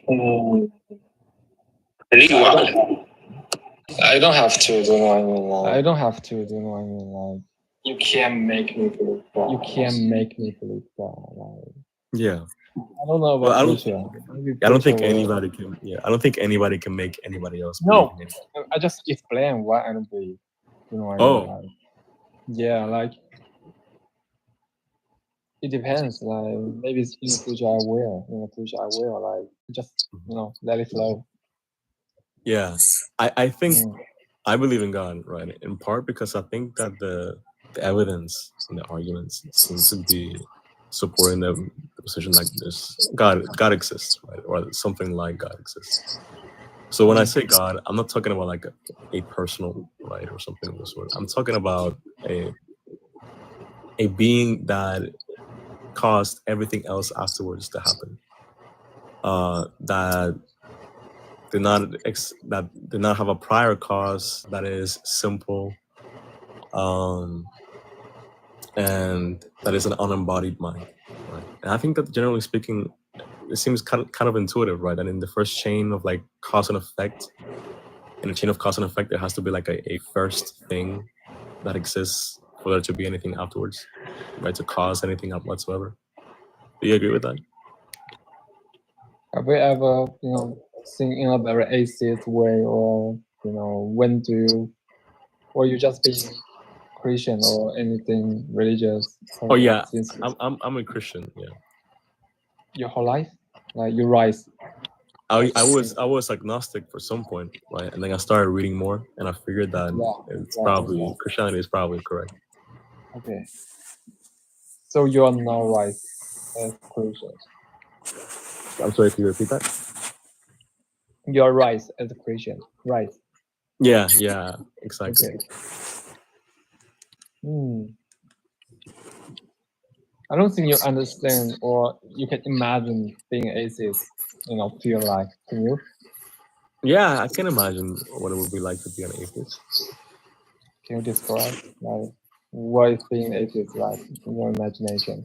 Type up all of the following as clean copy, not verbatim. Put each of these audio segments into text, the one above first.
Mm, I don't have to do what I mean. Like, you can't make me believe that. Like, Yeah. I don't know Well, about I don't. future. Maybe I don't think future will- anybody can. Yeah, I don't think anybody can make anybody else No. believe in it. I just explain why I don't believe. You know what I Oh. mean? Like, yeah, like it depends. Like maybe in the future I will. In the future I will. Like just let it flow. Yeah, I think Mm. I believe in God, right? In part because I think that the evidence and the arguments seem to be supporting the position like this. God exists, right? Or something like God exists. So when I say God, I'm not talking about like a personal right or something of the sort. I'm talking about a being that caused everything else afterwards to happen. That did not have a prior cause that is simple, and that is an unembodied mind, right? And I think that generally speaking, it seems kind of intuitive, right? And in the first chain of like cause and effect, in a chain of cause and effect, there has to be like a first thing that exists for there to be anything afterwards, right? To cause anything up whatsoever. Do you agree with that? Have we ever, think in a very atheist way, or when do you, or you just being Christian or anything religious? Oh yeah, since I'm a Christian. Yeah. your whole life, like you rise. I was agnostic for some point, right? And then I started reading more, and I figured that it's probably Christianity is probably correct. Okay. So you are now rise as Christian. I'm sorry, can you repeat that? You are rise as a Christian, right? Yeah, exactly. Okay. I don't think you understand or you can imagine being atheist, feel like. Can you? Yeah, I can imagine what it would be like to be an atheist. Can you describe like what is being atheist like in your imagination?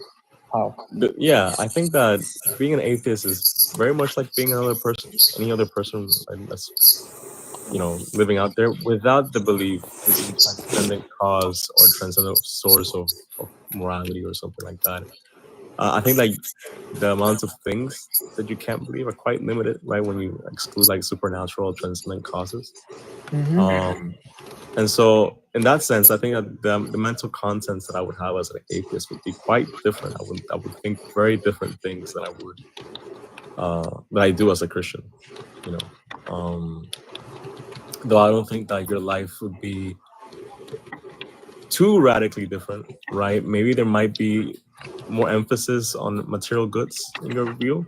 How? Yeah, I think that being an atheist is very much like being another person, any other person that's living out there without the belief in some transcendent cause or transcendent source of morality or something like that. I think like the amount of things that you can't believe are quite limited, right? When you exclude like supernatural transcendent causes. And so in that sense, I think that the mental contents that I would have as an atheist would be quite different. I would think very different things than I would that I do as a Christian, though I don't think that your life would be too radically different, right? Maybe there might be more emphasis on material goods in your view,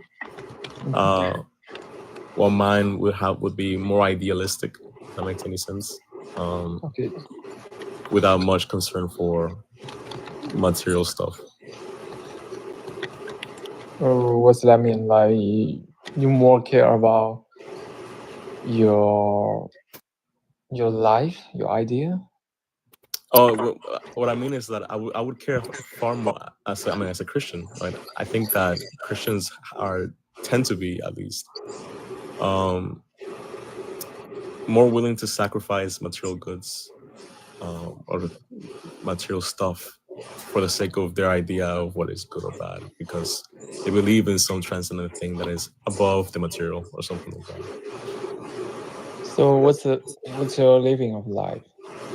while mine would be more idealistic, if that makes any sense. Okay. Without much concern for material stuff. What's that mean? Like you more care about your life, your idea? Oh, what I mean is that I would care far more as a Christian, right? I think that Christians tend to be at least more willing to sacrifice material goods or material stuff for the sake of their idea of what is good or bad, because they believe in some transcendent thing that is above the material or something like that. So what's your living of life?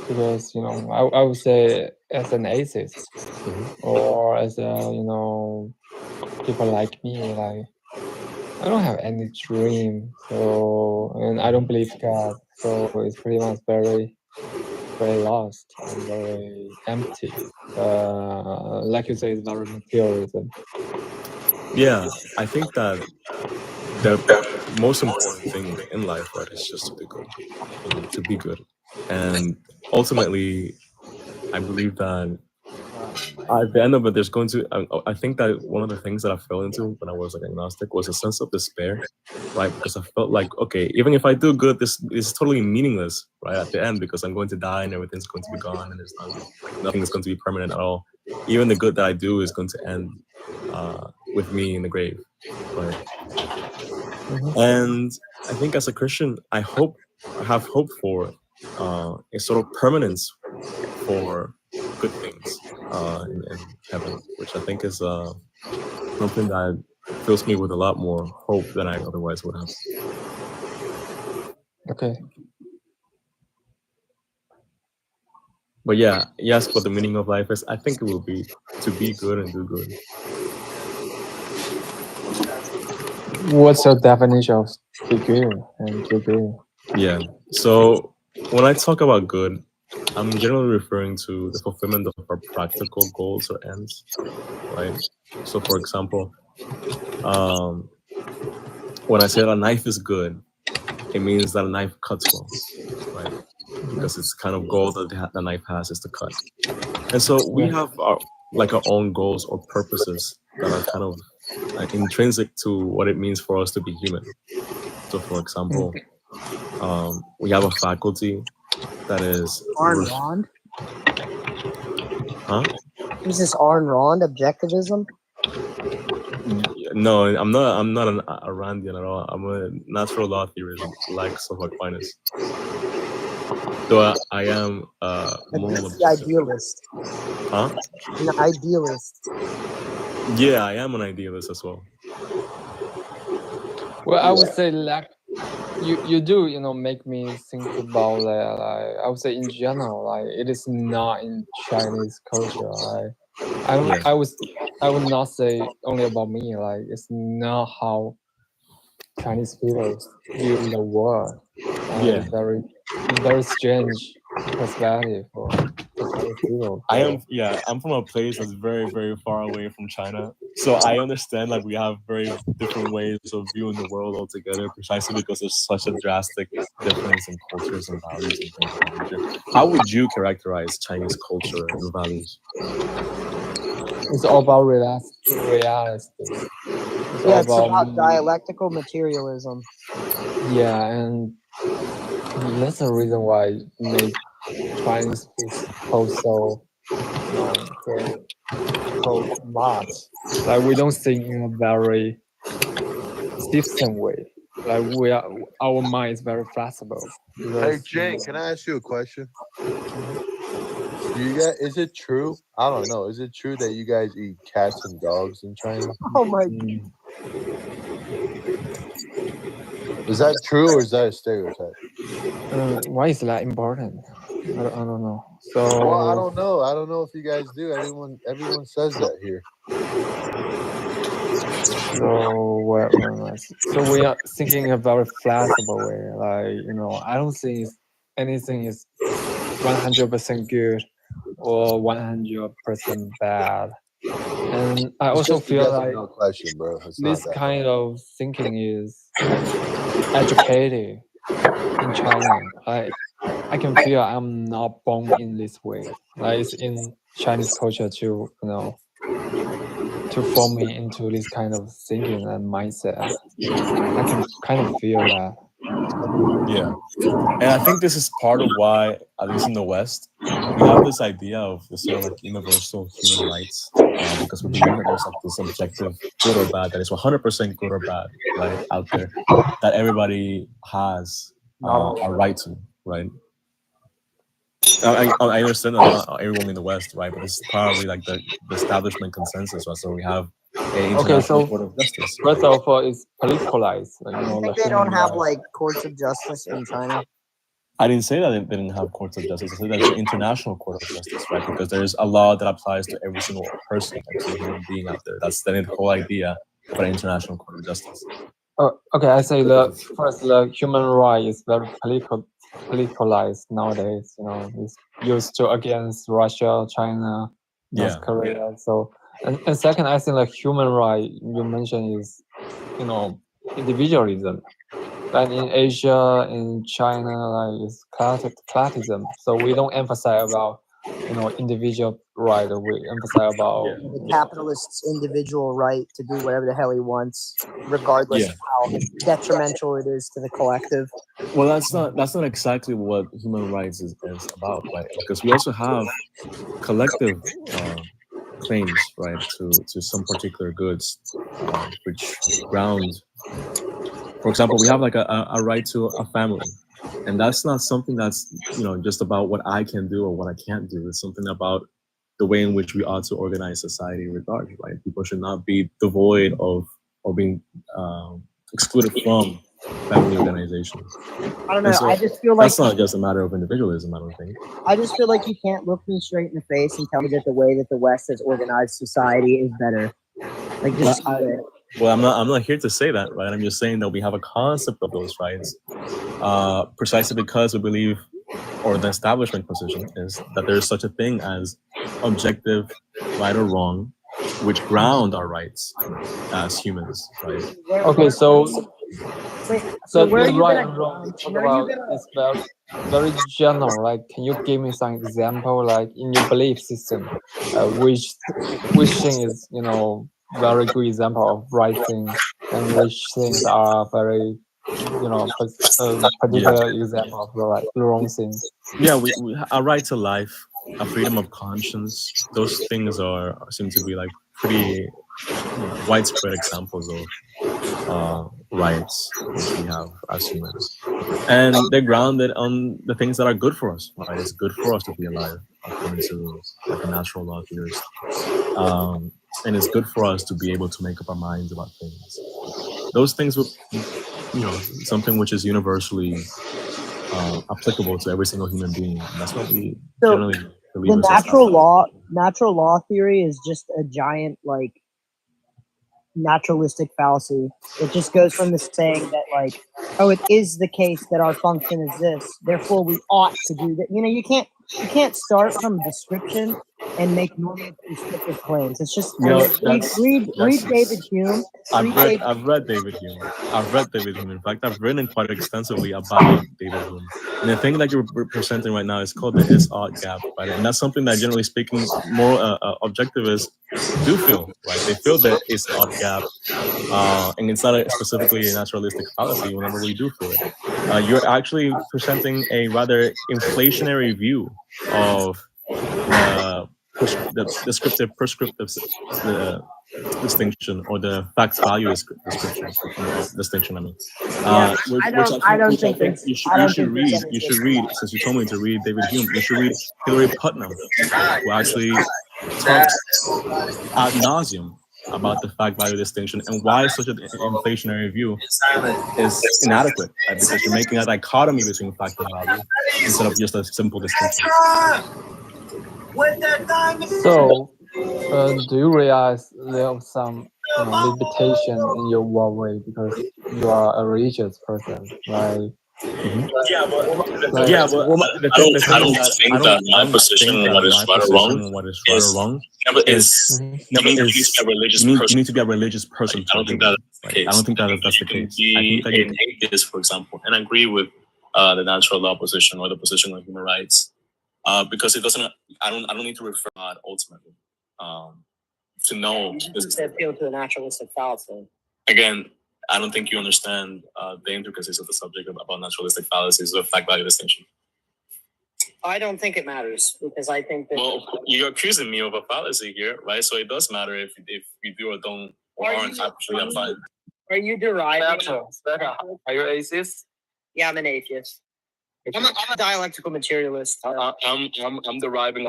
Because I would say as an atheist, or as a people like me, like I don't have any dream, and I don't believe God, so it's pretty much very, very lost and very empty. Like you say, it's very materialism. Yeah, I think that the most important thing in life, right, is just to be good, to be good, and ultimately, I believe that at the end of it, there's going to. I think that one of the things that I fell into when I was like agnostic was a sense of despair, right? Because I felt like, okay, even if I do good, this is totally meaningless, right? At the end, because I'm going to die and everything's going to be gone, and there's nothing is going to be permanent at all. Even the good that I do is going to end with me in the grave, right? And I think as a Christian, I have hope for a sort of permanence for good things in heaven, which I think is something that fills me with a lot more hope than I otherwise would have. Okay. But yeah, yes, what the meaning of life is, I think it will be to be good and do good. What's your definition of be good and do good? Yeah. So when I talk about good, I'm generally referring to the fulfillment of our practical goals or ends, right? So for example, when I say that a knife is good, it means that a knife cuts well, right? Because it's kind of goal that the knife has is to cut. And so we have our own goals or purposes that are kind of intrinsic to what it means for us to be human. So for example, we have a faculty that is Arn Rond? Huh? Is this Arn Rond objectivism? No, I'm not a Randian at all. I'm a natural law theorist, like Sohar Aquinas. So I am That's the idealist. Huh? An idealist. Yeah, I am an idealist as well. Well, I would say like you do make me think about that. Like I would say in general, like it is not in Chinese culture. Like I would not say only about me. Like it's not how Chinese people view the world. Yeah. Very strange perspective for Chinese people. I'm from a place that's very, very far away from China. So I understand like we have very different ways of viewing the world altogether, precisely because there's such a drastic difference in cultures and values and things of that nature. How would you characterize Chinese culture and values? It's all about reality. It's about dialectical materialism. Yeah, and that's the reason why make Chinese people so much. Like we don't think in a very system way. Like our mind is very flexible. Hey Jing, can I ask you a question? Is it true? I don't know. Is it true that you guys eat cats and dogs in China? Oh my God. Is that true or is that a stereotype? Why is that important? I don't know. So well, I don't know. I don't know if you guys do. Everyone says that here. So we are thinking about a flexible way. Like I don't think anything is 100% good or 100% bad. And I also feel like question, bro. this kind of thinking is educated in China. I can feel I'm not born in this way. Like it's in Chinese culture to to form me into this kind of thinking and mindset. I can kind of feel that. Yeah. And I think this is part of why, at least in the West, we have this idea of the sort of like universal human rights, because we believe that there's like this objective good or bad, that is 100% good or bad, right, out there, that everybody has a right to, right? I understand that not everyone in the West, right, but it's probably like the establishment consensus, right? So we have an international court of justice. First of all, it's politicalized. I think they don't have like courts of justice in China. I didn't say that they didn't have courts of justice. I said that it's an international court of justice, right? Because there's a law that applies to every single person, every single human being out there. That's the whole idea of an international court of justice. Okay, I say the human right is very politicalized nowadays. It's used to against Russia, China, North Korea. So, and second, I think the human right you mentioned is, individualism. And in Asia, in China, like it's classism. So we don't emphasize about individual right. We emphasize about the capitalist's individual right to do whatever the hell he wants, regardless of how detrimental it is to the collective. Well, that's not exactly what human rights is about, right? Because we also have collective claims, right, to some particular goods, which ground For example, we have like a right to a family, and that's not something that's just about what I can do or what I can't do. It's something about the way in which we ought to organize society regardless, right? People should not be devoid of or being excluded from family organizations. I don't know. So I just feel like that's not just a matter of individualism, I don't think. I just feel like you can't look me straight in the face and tell me that the way that the West has organized society is better. Like, just well, I'm not here to say that, right? I'm just saying that we have a concept of those rights, precisely because we believe, or the establishment position is that there is such a thing as objective right or wrong, which ground our rights as humans, right? Okay, so where are you right gonna- and wrong talk where are you about is very general. Like, can you give me some example, like in your belief system, which thing is very good example of right thing, and which things are very particular example of the wrong thing? Yeah, we a right to life, a freedom of conscience. Those things seem to be like pretty widespread examples of rights which we have as humans, and they're grounded on the things that are good for us. Right, it's good for us to be alive, according to like a natural law theorist, and it's good for us to be able to make up our minds about things. Those things will, something which is universally applicable to every single human being. That's what we generally believe. The natural law theory is just a giant like naturalistic fallacy. It just goes from the saying that like, oh, it is the case that our function is this, therefore we ought to do that. You can't start from description and make normal descriptive claims. It's just read David Hume. I've read David Hume. In fact, I've written quite extensively about David Hume. And the thing that you're presenting right now is called the is-ought gap, right? And that's something that, generally speaking, more objectivists do feel, right? They feel that is-ought gap, and it's not specifically a naturalistic fallacy whenever we do feel it. You're actually presenting a rather inflationary view of the descriptive prescriptive distinction, or the facts value distinction. I mean, I don't think you should read. Since you told me to read David Hume, you should read Hilary Putnam, who actually talks ad nauseum about the fact value distinction and why such an inflationary view is inadequate, right? Because you're making a dichotomy between fact and value instead of just a simple distinction. So, do you realize there's some limitation in your worldview because you are a religious person, right? I don't think that my position on what is right or wrong is you need to be a religious person. I don't think that's the case. I don't think that's the case. I think that an atheist, for example, and agree with the natural law position or the position on human rights, because it doesn't. I don't need to refer to God ultimately to know. This is appeal to a naturalistic fallacy. Again, I don't think you understand the intricacies of the subject about naturalistic fallacies or fact value distinction. I don't think it matters because I think that. Well, you're accusing me of a fallacy here, right? So it does matter if we do or don't or aren't actually applied. Are you deriving? Are you atheist? Yeah, I'm an atheist. I'm a dialectical materialist. I'm deriving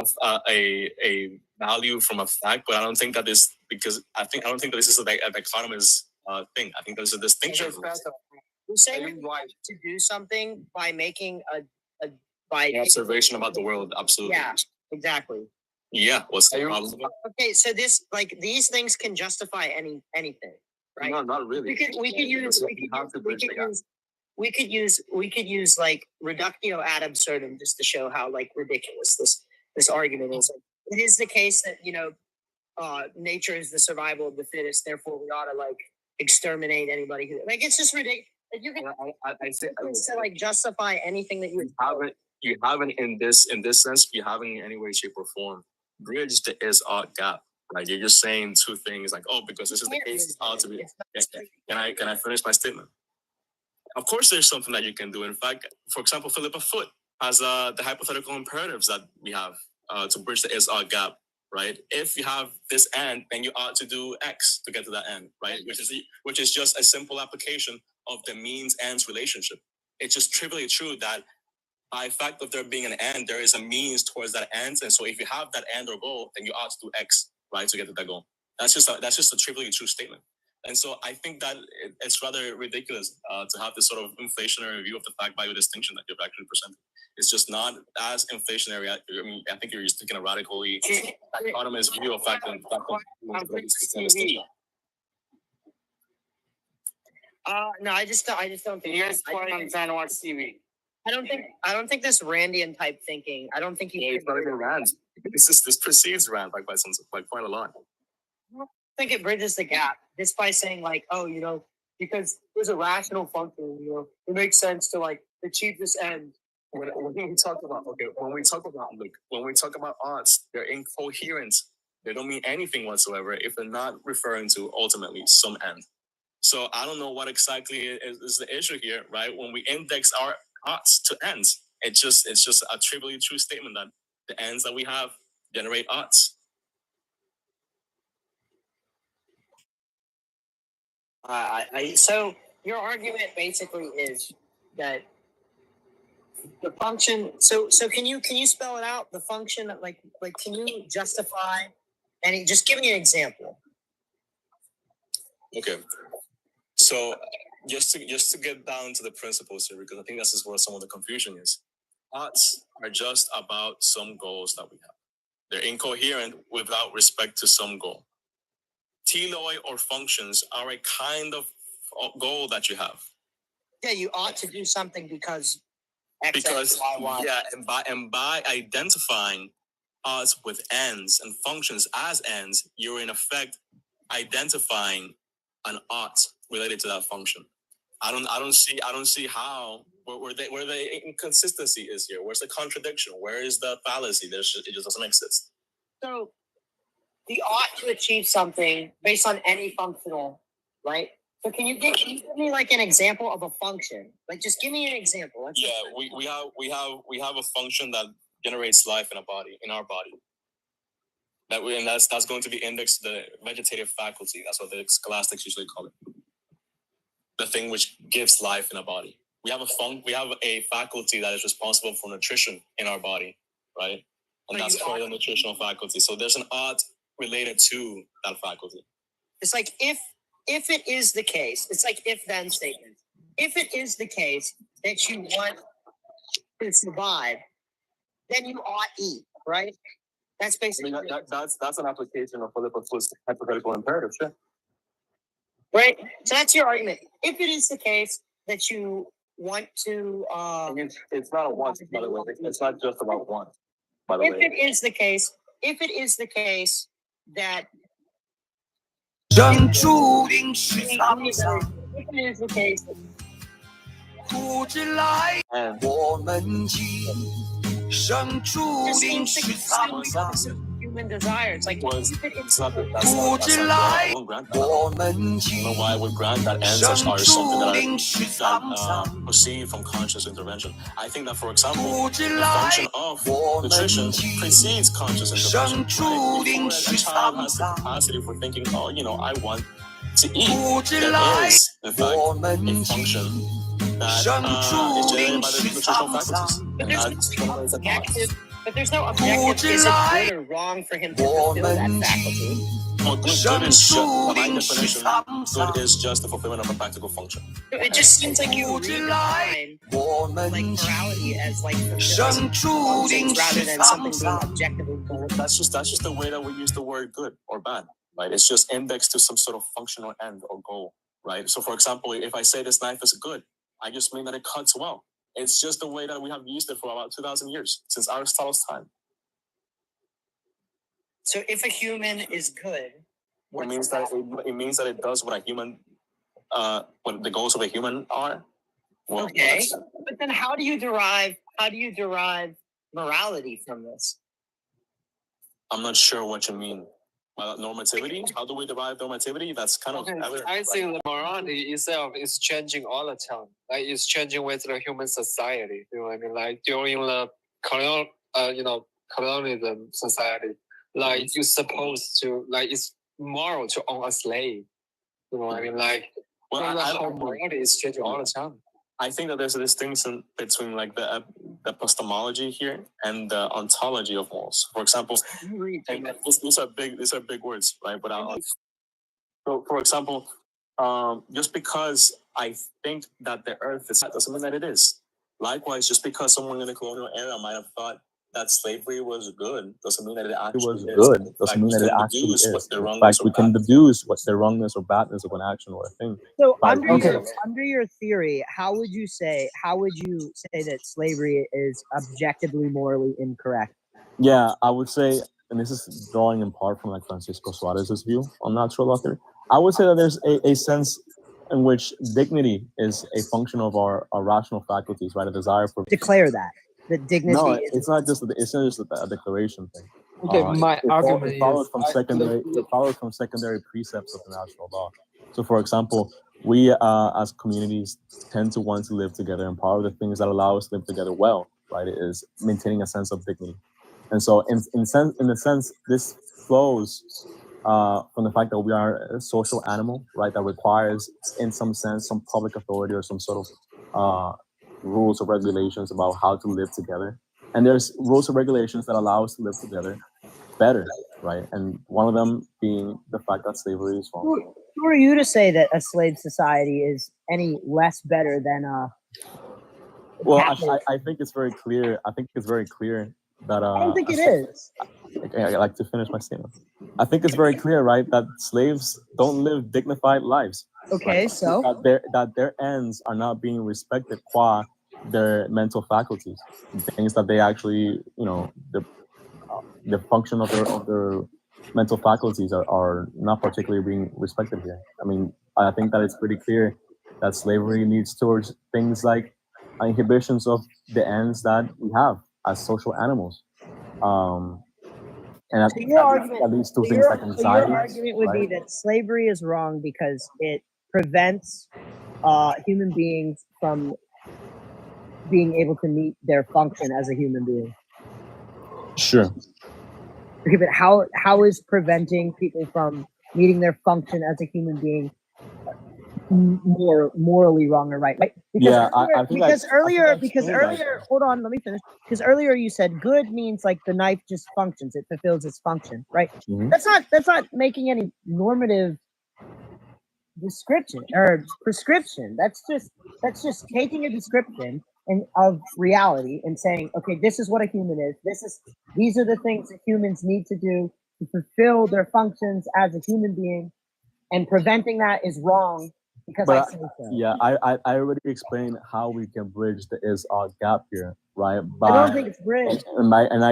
a value from a fact, but I don't think that is because I don't think that this is a dichotomous thing. I think there's a distinction. You're saying to do something by making an observation about the world. Absolutely. Yeah, exactly. Yeah. What's the problem? Okay, so these things can justify anything, right? No, not really. We could use like reductio ad absurdum just to show how like ridiculous this argument is. It is the case that nature is the survival of the fittest, therefore we ought to like exterminate anybody who like it's just ridiculous. You can to like justify anything that you haven't in this sense, you haven't in any way, shape, or form bridged the is-ought gap. Right? You're just saying two things like, oh, because this is the case, it's ought to be. Can I finish my statement? Of course, there's something that you can do. In fact, for example, Philippa Foot has the hypothetical imperatives that we have to bridge the is-ought gap. Right? If you have this end, then you ought to do X to get to that end. Right? Which is just a simple application of the means ends relationship. It's just trivially true that by fact of there being an end, there is a means towards that end. And so if you have that end or goal, then you ought to do X, right, to get to that goal. That's just a trivially true statement. And so I think that it's rather ridiculous to have this sort of inflationary view of the fact value distinction that you've actually presented. It's just not as inflationary. I mean, I think you're just taking a radically autonomous view of fact and distinction. No, I just don't think. Here's what I'm trying to watch TV. I don't think this Randian type thinking. I don't think It's not even Rand. This precedes Rand by quite a lot. I don't think it bridges the gap just by saying like, oh, you know, because there's a rational function, you know, it makes sense to like achieve this end. When we talk about odds, they're incoherent. They don't mean anything whatsoever if they're not referring to ultimately some end. So I don't know what exactly is the issue here, right? When we index our odds to ends, it's just a trivially true statement that the ends that we have generate odds. So your argument basically is that the function. So can you spell it out? The function, like can you justify? And just give me an example. Okay. So just to get down to the principles here, because I think this is where some of the confusion is. Odds are just about some goals that we have. They're incoherent without respect to some goal. Teloi or functions are a kind of goal that you have. Yeah, you ought to do something because X, Y, Y. Yeah, and by identifying odds with ends and functions as ends, you're in effect identifying an ought related to that function. I don't see how where the inconsistency is here. Where's the contradiction? Where is the fallacy? It just doesn't exist. So the ought to achieve something based on any functional, right? So can you give me like an example of a function? Like just give me an example. We have a function that generates life in our body. That's going to be indexed to the vegetative faculty. That's what the scholastics usually call it. The thing which gives life in a body. We have a faculty that is responsible for nutrition in our body, right? And that's called the nutritional faculty. So there's an ought related to that faculty. It's like if it is the case, it's like if then statement. If it is the case that you want to survive, then you ought eat, right? That's basically that's an application of Philippus' hypothetical imperative, sure. Right? So that's your argument. If it is the case that you want to it's not a want, by the way. It's not just about want, by the way. If it is the case that if it is the case human desire. It's like it's not I won't grant that. I don't know why I would grant that ends are something that proceed from conscious intervention. I think that, for example, the function of nutrition precedes conscious intervention. Right? Before a child has the capacity for thinking, oh, you know, I want to eat. There is, in fact, a function that is generated by the nutritional faculties. But there's no objective. Is it good or wrong for him to fulfill that faculty? Well, good is just, by definition, good is just the fulfillment of a practical function. It just seems like you redefine like morality as like functions rather than something being objectively good. That's just the way that we use the word good or bad, right? It's just indexed to some sort of functional end or goal, right? So, for example, if I say this knife is good, I just mean that it cuts well. It's just the way that we have used it for about 2,000 years, since Aristotle's time. So if a human is good, it means that it does what a human, what the goals of a human are. Well, okay, but then how do you derive morality from this? I'm not sure what you mean. Normativity? How do we derive normativity? That's kind of. I think the morality itself is changing all the time. Like it's changing with the human society. You know what I mean? Like during the colonialism society, like you're supposed to, like it's moral to own a slave. You know what I mean? Like Well, So the I whole morality is changing all the time. I think that there's a distinction between like the epistemology here and the ontology of morals. For example, and these are big words, right? But so, for example, just because I think that the Earth is flat doesn't mean that it is. Likewise, just because someone in the colonial era might have thought that slavery was good doesn't mean that it actually is. Doesn't mean that it actually is. What the In wrongness fact, we or can badness. deduce what the wrongness or badness of an action or a thing. So by under reason your of- theory, how would you say that slavery is objectively morally incorrect? Yeah, I would say, and this is drawing in part from like Francisco Suarez's view on natural law theory. I would say that there's a sense in which dignity is a function of our rational faculties, right? A desire for Declare that dignity. No, is it's not just a declaration thing. Okay, my argument it follows is from secondary precepts of the natural law. So, for example, we as communities tend to want to live together, and part of the things that allow us to live together well, right, is maintaining a sense of dignity. And so, in a sense, this flows from the fact that we are a social animal, right, that requires, in some sense, some public authority or some sort of rules or regulations about how to live together. And there's rules or regulations that allow us to live together better, right? And one of them being the fact that slavery is wrong. Who are you to say that a slave society is any less better than a? Well, I think it's very clear. I think it's very clear that I don't think it is. I like to finish my statement. I think it's very clear, right, that slaves don't live dignified lives. Okay, right? so that their ends are not being respected qua their mental faculties, things that they actually, the function of their mental faculties are not particularly being respected here. I mean, I think that it's pretty clear that slavery leads towards things like inhibitions of the ends that we have as social animals. And So your argument, that leads to so things your, like so your anxiety. argument would be right? that slavery is wrong because it prevents human beings from being able to meet their function as a human being. Sure. Okay, but how is preventing people from meeting their function as a human being more morally wrong or right? Yeah, I think earlier, that. hold on, let me finish. Because earlier you said good means like the knife just functions, it fulfills its function, right? Mhm. That's not making any normative description or prescription. That's just taking a description of reality and saying, okay, this is what a human is. These are the things that humans need to do to fulfill their functions as a human being, and preventing that is wrong because I say so. Yeah, I already explained how we can bridge the is-ought gap here, right? I don't think it's bridged. And I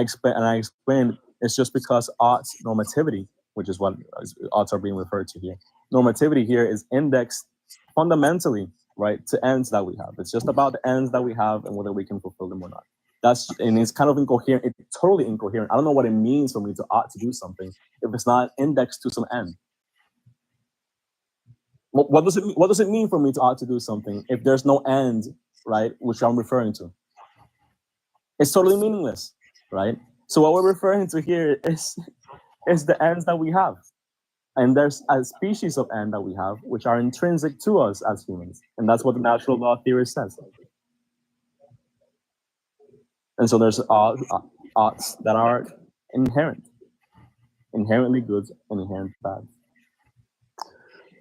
explained it's just because oughts normativity, which is what oughts are being referred to here. Normativity here is indexed fundamentally, right, to ends that we have. It's just about the ends that we have and whether we can fulfill them or not. And it's kind of incoherent. It's totally incoherent. I don't know what it means for me to ought to do something if it's not indexed to some end. What does it mean for me to ought to do something if there's no end, right, which I'm referring to? It's totally meaningless, right? So what we're referring to here is the ends that we have. And there's a species of end that we have, which are intrinsic to us as humans. And that's what the natural law theory says. And so there's oughts that are inherently good and inherently bad.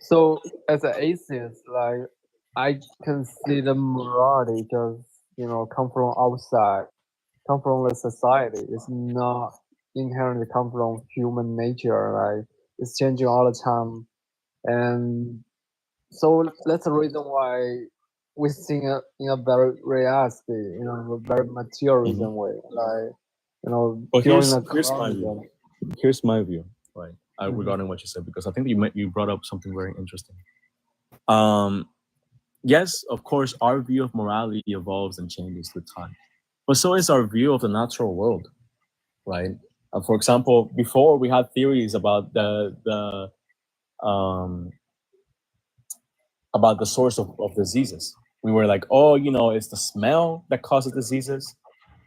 So as an atheist, like I consider morality just come from outside, come from the society. It's not inherently come from human nature. Like it's changing all the time, and so that's the reason why we think in a very realistic, a very materialism way. Like Well, during here's my view. Here's my view, right, regarding what you said, because I think you brought up something very interesting. Yes, of course, our view of morality evolves and changes with time, but so is our view of the natural world, right? For example, before we had theories about the source of diseases. We were like, oh, it's the smell that causes diseases.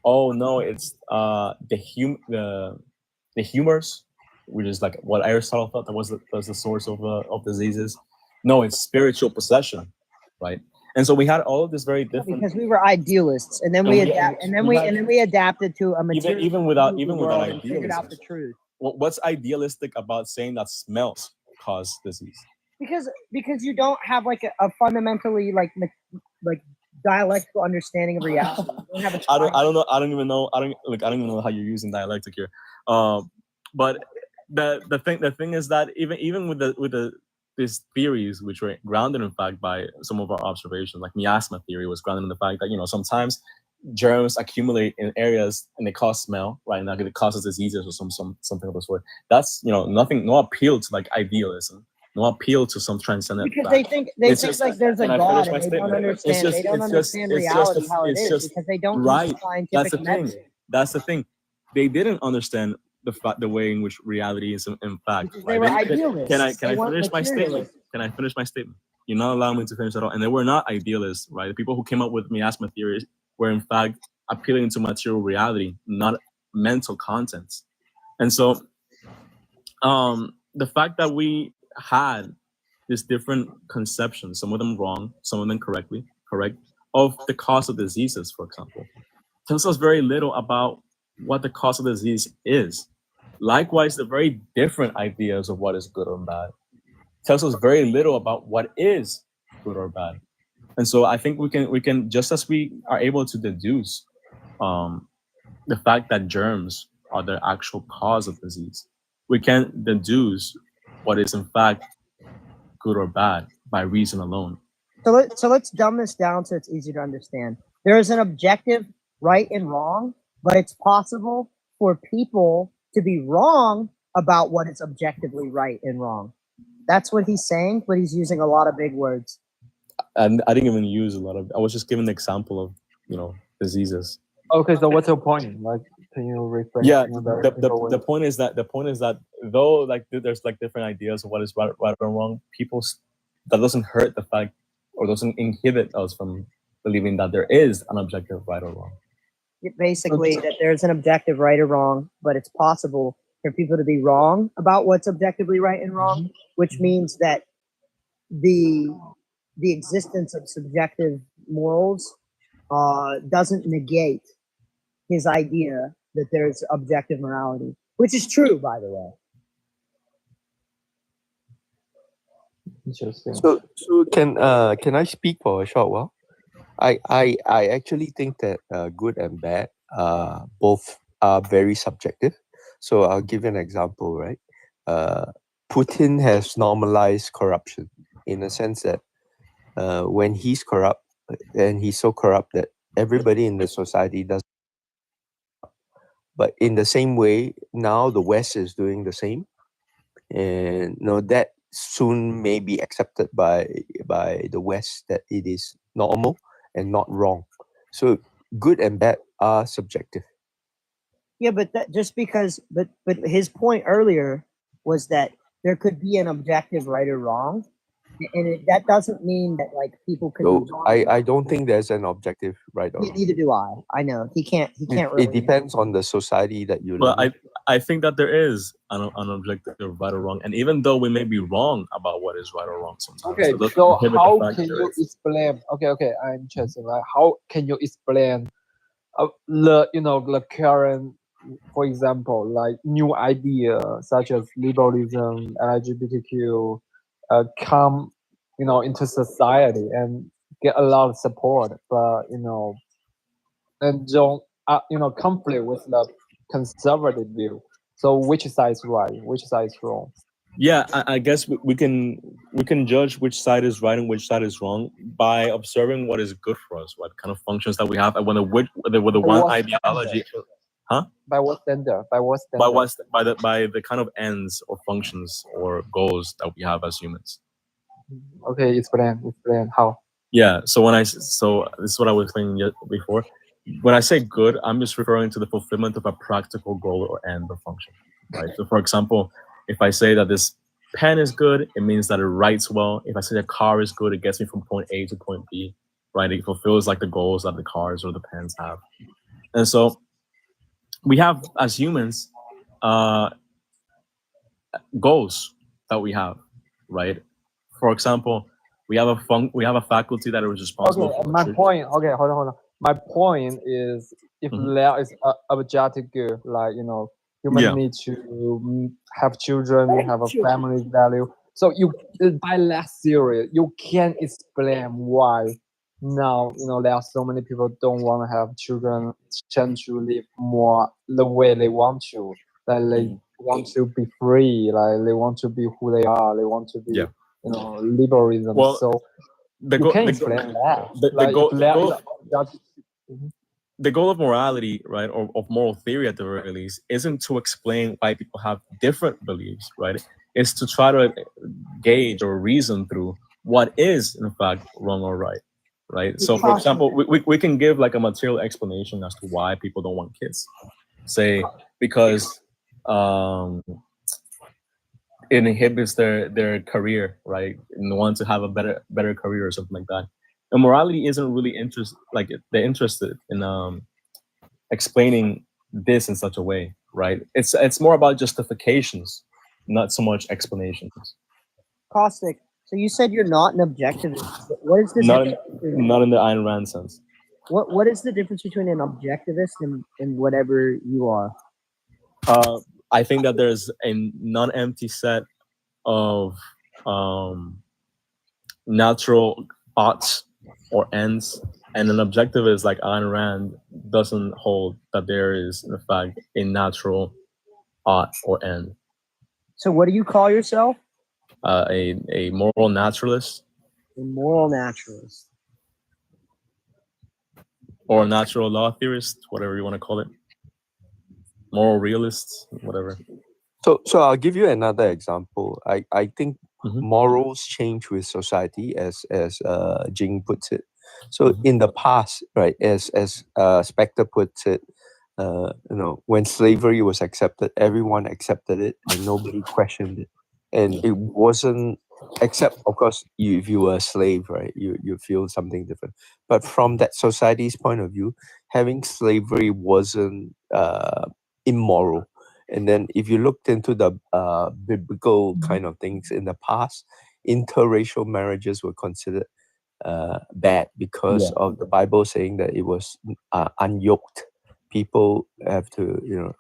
Oh no, it's the humors, which is like what Aristotle thought that was the source of diseases. No, it's spiritual possession, right? And so we had all of this very different. Because we were idealists, and then And we we- adapt, and then we we had- and then we adapted to a material even without view of the without world and figured out idealism. the truth. What's idealistic about saying that smells cause disease? Because you don't have like a fundamentally like dialectical understanding of reality. You don't have a I don't even know how you're using dialectic here. But the thing is that even with these theories, which were grounded in fact by some of our observations, like miasma theory was grounded in the fact that sometimes germs accumulate in areas and they cause smell, right? And that it causes diseases or something of the sort. That's no appeal to like idealism, no appeal to some transcendent because fact. they think like there's a Can I God finish my and they don't statement? understand. They don't understand reality how it is because they don't right. use That's scientific the thing. method. That's the thing. They didn't understand the way in which reality is in fact. Because they were idealists. Can I They weren't finish my statement? materialists. Can I finish my statement? You're not allowing me to finish at all. And they were not idealists, right? The people who came up with miasma theories were in fact appealing to material reality, not mental contents. And so the fact that we had these different conceptions, some of them wrong, some of them correct, of the cause of diseases, for example, tells us very little about what the cause of disease is. Likewise, the very different ideas of what is good or bad tells us very little about what is good or bad. And so I think we can just as we are able to deduce the fact that germs are the actual cause of disease, we can deduce what is in fact good or bad by reason alone. So let's dumb this down so it's easy to understand. There is an objective right and wrong, but it's possible for people to be wrong about what is objectively right and wrong. That's what he's saying, but he's using a lot of big words. And I didn't even use a lot of. I was just giving an example of diseases. Okay, so what's your point? Like, can you rephrase? Yeah, in a very simple way? the point is that though like there's like different ideas of what is right or wrong, that doesn't hurt the fact or doesn't inhibit us from believing that there is an objective right or wrong. Basically, that there's an objective right or wrong, but it's possible for people to be wrong about what's objectively right and wrong, which means that the existence of subjective morals doesn't negate his idea that there's objective morality, which is true, by the way. Interesting. So can I speak for a short while? I actually think that good and bad both are very subjective. So I'll give you an example, right? Putin has normalized corruption in a sense that when he's corrupt, and he's so corrupt that everybody in the society does. But in the same way, now the West is doing the same, and that soon may be accepted by the West that it is normal and not wrong. So good and bad are subjective. Yeah, but that just because, but his point earlier was that there could be an objective right or wrong, and that doesn't mean that like people could. So be wrong. I don't think there's an objective right or wrong. Neither do I. I know he can't. He can't. It Really. depends on the society that you live Well, in. I think that there is an objective right or wrong, and even though we may be wrong about what is right or wrong sometimes. Okay, it doesn't so inhibit the how fact can there you is. explain? Okay, I'm interested. Like, how can you explain the current, for example, like new idea such as liberalism, LGBTQ, come into society and get a lot of support, but and don't conflict with the conservative view. So which side is right? Which side is wrong? Yeah, I guess we can judge which side is right and which side is wrong by observing what is good for us, what kind of functions that we have, and whether the one ideology. By what standard? By what standard? By the kind of ends or functions or goals that we have as humans. Okay, explain how. Yeah, so this is what I was explaining before. When I say good, I'm just referring to the fulfillment of a practical goal or end or function, right? So, for example, if I say that this pen is good, it means that it writes well. If I say the car is good, it gets me from point A to point B, right? It fulfills like the goals that the cars or the pens have. And so we have, as humans, goals that we have, right? for example, we have a faculty that is responsible Okay, for my truth. point. Okay, hold on. My point is, if Mhm. there is a objective good, like human Yeah. need to have children, have a family value. So you, by that theory, you can explain why now there are so many people don't want to have children, tend to live more the way they want to, like they Mhm. want to be free, like they want to be who they are, they want to be Yeah. liberalism. Well, So the you goal, can the, explain that. the, the Like goal, if the there goal, is objective. the goal of morality, right, or of moral theory at the very least, isn't to explain why people have different beliefs, right? It's to try to gauge or reason through what is in fact wrong or right, right? So, for example, we can give like a material explanation as to why people don't want kids. Say because it inhibits their career, right? And want to have a better career or something like that. And morality isn't really they're interested in explaining this in such a way, right? It's more about justifications, not so much explanations. Caustic. So you said you're not an objectivist. What is the Not difference between, not in the Ayn Rand sense. what is the difference between an objectivist and whatever you are? I think that there's a non-empty set of natural oughts or ends, and an objectivist like Ayn Rand doesn't hold that there is, in fact, a natural ought or end. So what do you call yourself? A moral naturalist A moral naturalist. or a natural law theorist, whatever you want to call it. Moral realist, whatever. So I'll give you another example. I think Mhm. morals change with society, as Jing puts it. So in the past, right, as Spectre puts it, when slavery was accepted, everyone accepted it and nobody questioned it, and it wasn't, except of course if you were a slave, right, you feel something different. But from that society's point of view, having slavery wasn't immoral. And then if you looked into the biblical kind of things in the past, interracial marriages were considered bad because of the Bible saying that it was unyoked. People have to,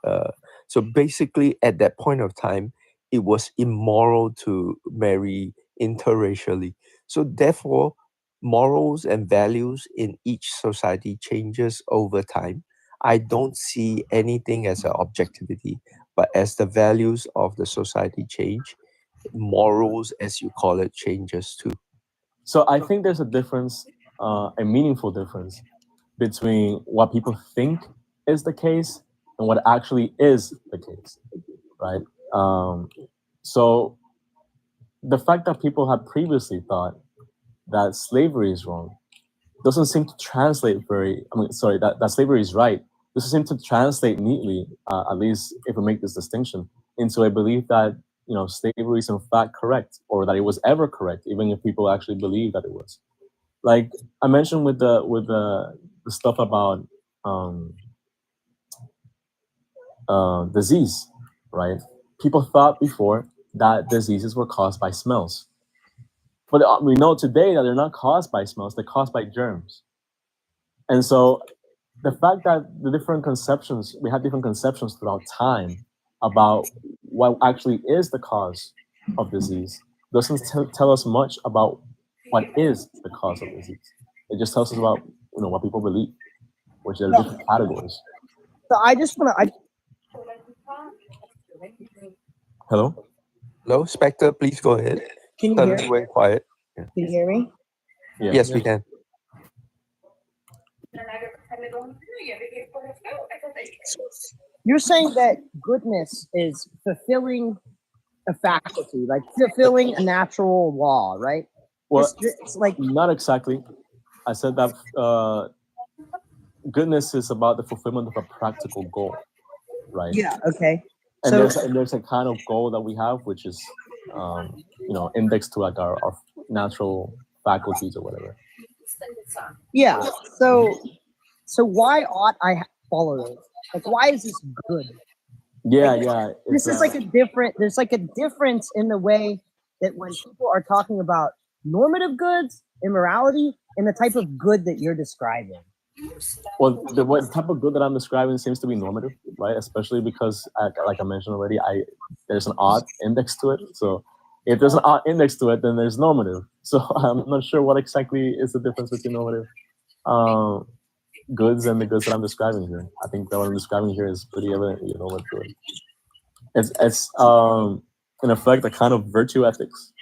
so basically at that point of time, it was immoral to marry interracially. So therefore, morals and values in each society changes over time. I don't see anything as an objectivity, but as the values of the society change, morals, as you call it, changes too. So I think there's a difference, a meaningful difference, between what people think is the case and what actually is the case, right? So the fact that people had previously thought that slavery is wrong doesn't seem to translate that slavery is right doesn't seem to translate neatly, at least if we make this distinction, into a belief that slavery is in fact correct, or that it was ever correct, even if people actually believe that it was. Like I mentioned with the stuff about disease, right? People thought before that diseases were caused by smells, but we know today that they're not caused by smells; they're caused by germs. And so the fact that we have different conceptions throughout time about what actually is the cause of disease doesn't tell us much about what is the cause of disease. It just tells us about what people believe, which are different categories. So I just want to. Hello? Hello, Spectre, please go ahead. Can you hear Suddenly me? went quiet. Can you hear me? Yeah. Yes, we can. You're saying that goodness is fulfilling a faculty, like fulfilling a natural law, right? Well, It's like not exactly. I said that goodness is about the fulfillment of a practical goal, right? yeah, okay. And So there's a kind of goal that we have, which is indexed to like our natural faculties or whatever. yeah, so why ought I follow this? Like, why is this good? Yeah. This is like a different. There's like a difference in the way that when people are talking about normative goods, immorality, and the type of good that you're describing? Well, what type of good that I'm describing seems to be normative, right? Especially because, like I mentioned already, there's an odd index to it. So if there's an odd index to it, then there's normative. So I'm not sure what exactly is the difference between normative goods and the goods that I'm describing here. I think that what I'm describing here is pretty evidently a normative good. It's in effect a kind of virtue ethics.